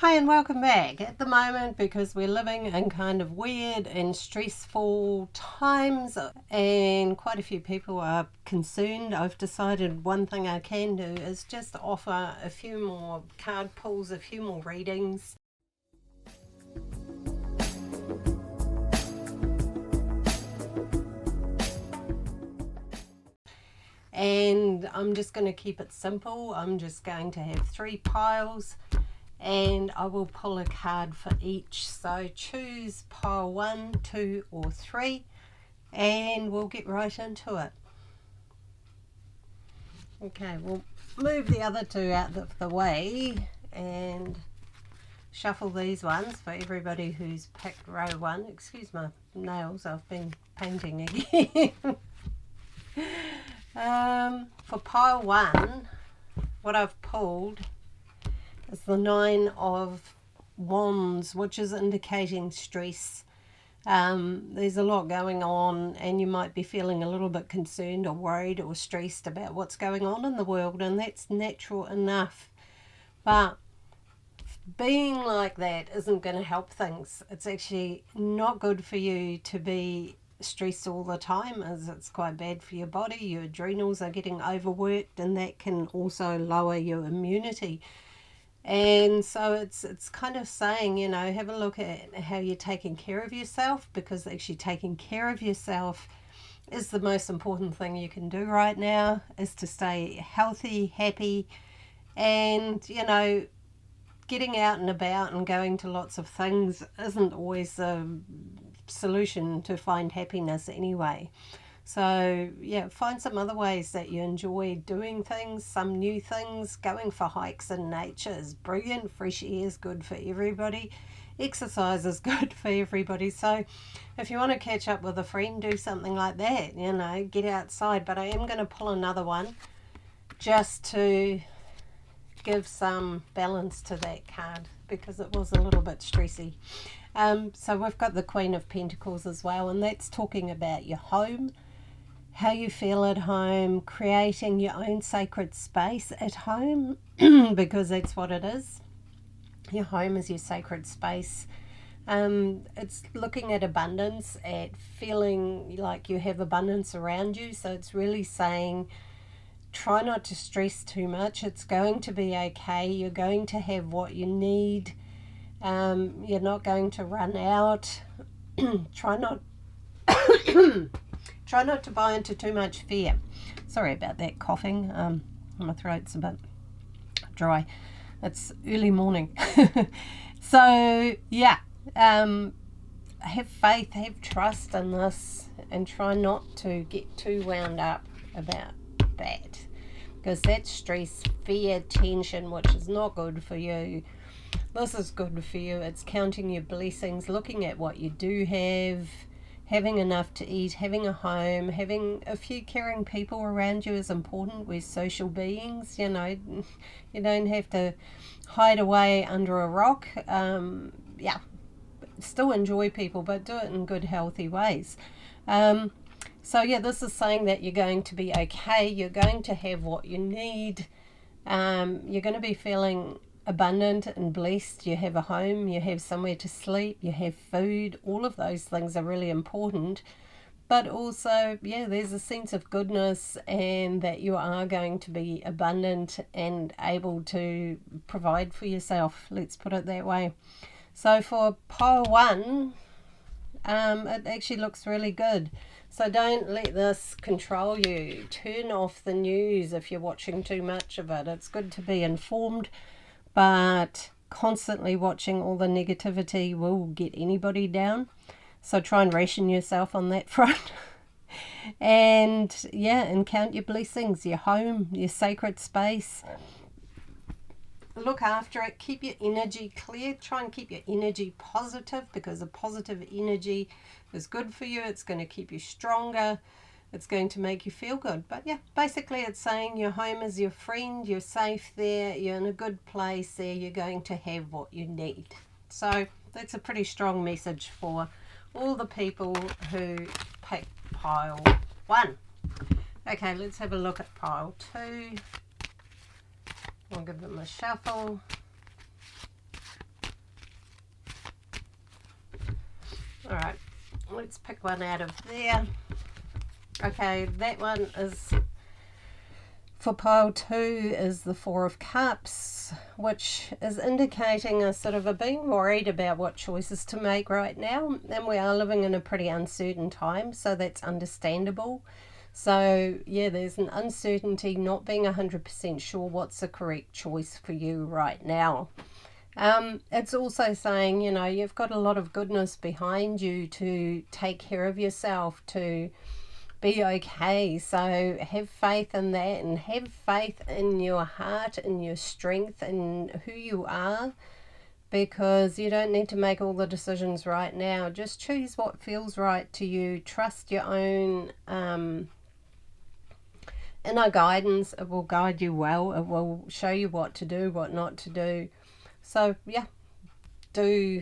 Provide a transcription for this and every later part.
Hi and welcome back. At the moment, because we're living in kind of weird and stressful times and quite a few people are concerned, I've decided one thing I can do is just offer a few more card pulls, a few more readings. And I'm just going to keep it simple. I'm just going to have 3 piles and I will pull a card for each. So choose pile 1, 2 or 3 and we'll get right into it. Okay, we'll move the other 2 out of the way and shuffle these ones for everybody who's picked row 1. Excuse my nails, I've been painting again. For pile 1, what I've pulled is the 9 of Wands, which is indicating stress. There's a lot going on and you might be feeling a little bit concerned or worried or stressed about what's going on in the world, and that's natural enough. But being like that isn't going to help things. It's actually not good for you to be stressed all the time, as it's quite bad for your body. Your adrenals are getting overworked and that can also lower your immunity. And so it's kind of saying, you know, have a look at how you're taking care of yourself, because actually taking care of yourself is the most important thing you can do right now, is to stay healthy, happy, and, you know, getting out and about and going to lots of things isn't always a solution to find happiness anyway. So yeah, find some other ways that you enjoy doing things, some new things. Going for hikes in nature is brilliant. Fresh air is good for everybody. Exercise is good for everybody. So if you want to catch up with a friend, do something like that, you know, get outside. But I am going to pull another one just to give some balance to that card, because it was a little bit stressy. So we've got the Queen of Pentacles as well, and that's talking about your home, how you feel at home, creating your own sacred space at home, because that's what it is. Your home is your sacred space. It's looking at abundance, at feeling like you have abundance around you. So it's really saying, try not to stress too much. It's going to be okay. You're going to have what you need. You're not going to run out. Try not to buy into too much fear. Sorry about that coughing. My throat's a bit dry. It's early morning. So yeah, have faith, have trust in this, and try not to get too wound up about that, because that's stress, fear, tension, which is not good for you. This is good for you. It's counting your blessings, looking at what you do have, having enough to eat, having a home, having a few caring people around you is important. We're social beings, you know. You don't have to hide away under a rock. Yeah, still enjoy people, but do it in good, healthy ways. So yeah, this is saying that you're going to be okay. You're going to have what you need. You're going to be feeling abundant and blessed. You have a home, you have somewhere to sleep, you have food. All of those things are really important. But also, yeah, there's a sense of goodness, and that you are going to be abundant and able to provide for yourself. Let's put it that way. So for pile 1, it actually looks really good. So don't let this control you. Turn off the news if you're watching too much of it. It's good to be informed, but constantly watching all the negativity will get anybody down. So try and ration yourself on that front. And yeah, and count your blessings, your home, your sacred space. Look after it. Keep your energy clear. Try and keep your energy positive, because a positive energy is good for you. It's going to keep you stronger. It's going to make you feel good. But yeah, basically it's saying your home is your friend. You're safe there. You're in a good place there. You're going to have what you need. So that's a pretty strong message for all the people who picked pile 1. Okay, let's have a look at pile 2. I'll give them a shuffle. All right, let's pick one out of there. Okay, that one is for pile 2 is the 4 of Cups, which is indicating a sort of a being worried about what choices to make right now, and we are living in a pretty uncertain time, so that's understandable. So yeah, there's an uncertainty, not being 100% sure what's the correct choice for you right now. It's also saying, you know, you've got a lot of goodness behind you to take care of yourself, to be okay. So have faith in that, and have faith in your heart and your strength and who you are, because you don't need to make all the decisions right now. Just choose what feels right to you. Trust your own inner guidance. It will guide you well. It will show you what to do, what not to do. So yeah, do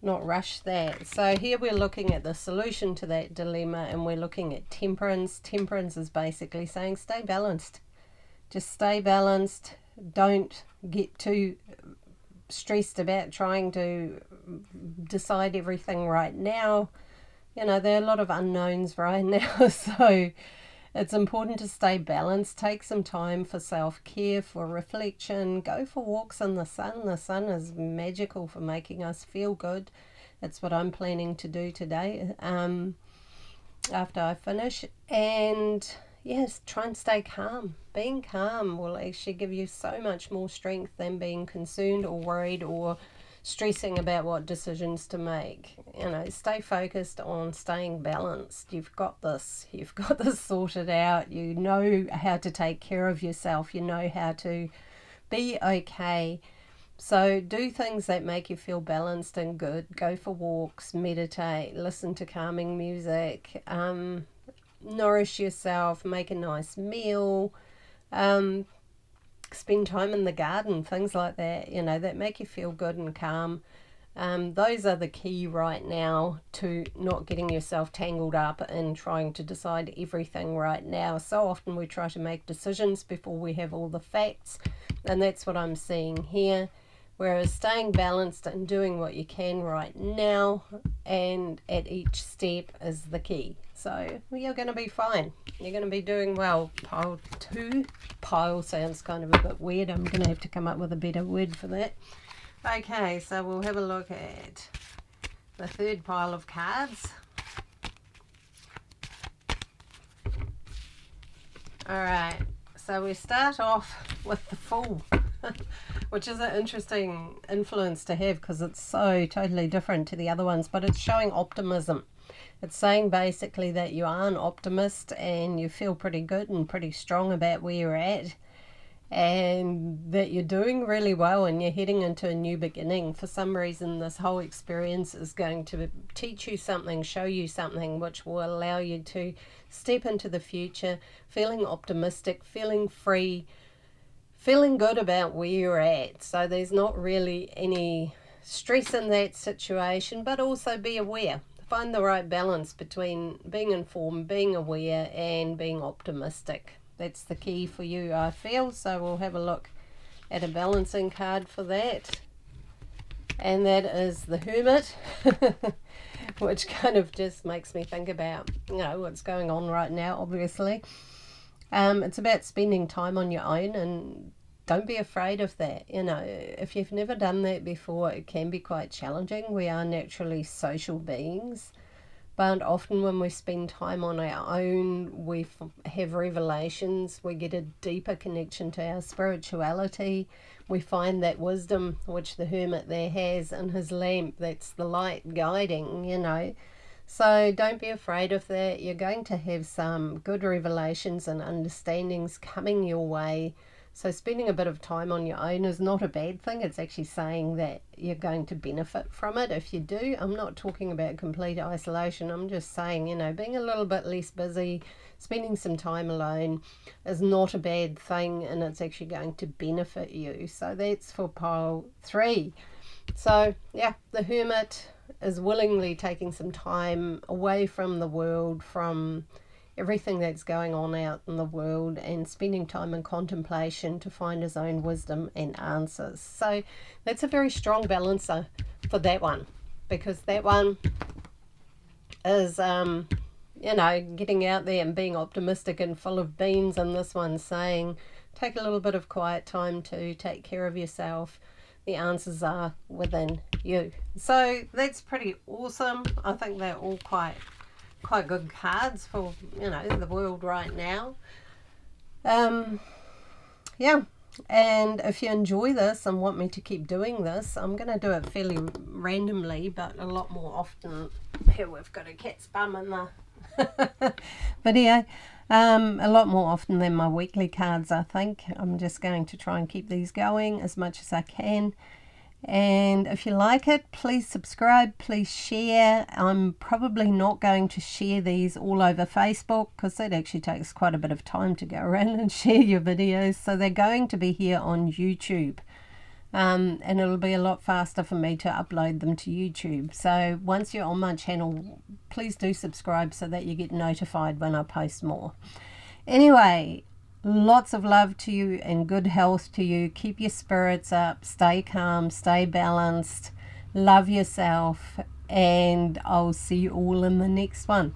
not rush that. So here we're looking at the solution to that dilemma, and we're looking at temperance. Temperance is basically saying stay balanced. Just stay balanced. Don't get too stressed about trying to decide everything right now. You know, there are a lot of unknowns right now, so it's important to stay balanced. Take some time for self-care, for reflection. Go for walks in the sun. The sun is magical for making us feel good. That's what I'm planning to do today after I finish. And yes, try and stay calm. Being calm will actually give you so much more strength than being concerned or worried or stressing about what decisions to make. You know, stay focused on staying balanced. You've got this. You've got this sorted out. You know how to take care of yourself. You know how to be okay. So do things that make you feel balanced and good. Go for walks, meditate, listen to calming music, nourish yourself, make a nice meal, spend time in the garden, things like that, you know, that make you feel good and calm. Those are the key right now to not getting yourself tangled up and trying to decide everything right now. So often we try to make decisions before we have all the facts, and that's what I'm seeing here. Whereas staying balanced and doing what you can right now and at each step is the key. So you're going to be fine. You're going to be doing well. Pile 2. Pile sounds kind of a bit weird. I'm going to have to come up with a better word for that. Okay, so we'll have a look at the 3rd pile of cards. Alright, so we start off with the Fool, which is an interesting influence to have because it's so totally different to the other ones, but it's showing optimism. It's saying basically that you are an optimist and you feel pretty good and pretty strong about where you're at, and that you're doing really well and you're heading into a new beginning. For some reason, this whole experience is going to teach you something, show you something which will allow you to step into the future feeling optimistic, feeling free, feeling good about where you're at. So there's not really any stress in that situation, but also be aware. Find the right balance between being informed, being aware, and being optimistic. That's the key for you, I feel. So we'll have a look at a balancing card for that. And that is the Hermit, which kind of just makes me think about, you know, what's going on right now, obviously. It's about spending time on your own, and don't be afraid of that. You know, if you've never done that before, it can be quite challenging. We are naturally social beings, but often when we spend time on our own, we have revelations, we get a deeper connection to our spirituality. We find that wisdom which the Hermit there has in his lamp, that's the light guiding, you know. So don't be afraid of that. You're going to have some good revelations and understandings coming your way. So spending a bit of time on your own is not a bad thing. It's actually saying that you're going to benefit from it if you do. I'm not talking about complete isolation. I'm just saying, you know, being a little bit less busy, spending some time alone is not a bad thing, and it's actually going to benefit you. So that's for pile 3. So yeah, the Hermit is willingly taking some time away from the world, from everything that's going on out in the world, and spending time in contemplation to find his own wisdom and answers. So that's a very strong balancer for that one. because that one is, you know, getting out there and being optimistic and full of beans, and this one's saying take a little bit of quiet time to take care of yourself. The answers are within you. So that's pretty awesome. I think they're all quite good cards for, you know, the world right now. Yeah. And if you enjoy this and want me to keep doing this, I'm going to do it fairly randomly, but a lot more often. Here we've got a cat's bum in the video. A lot more often than my weekly cards, I think. I'm just going to try and keep these going as much as I can. And if you like it, please subscribe, please share. I'm probably not going to share these all over Facebook because that actually takes quite a bit of time to go around and share your videos. So they're going to be here on YouTube. And it'll be a lot faster for me to upload them to YouTube. So once you're on my channel, please do subscribe so that you get notified when I post more. Anyway, lots of love to you and good health to you. Keep your spirits up, stay calm, stay balanced, love yourself, and I'll see you all in the next one.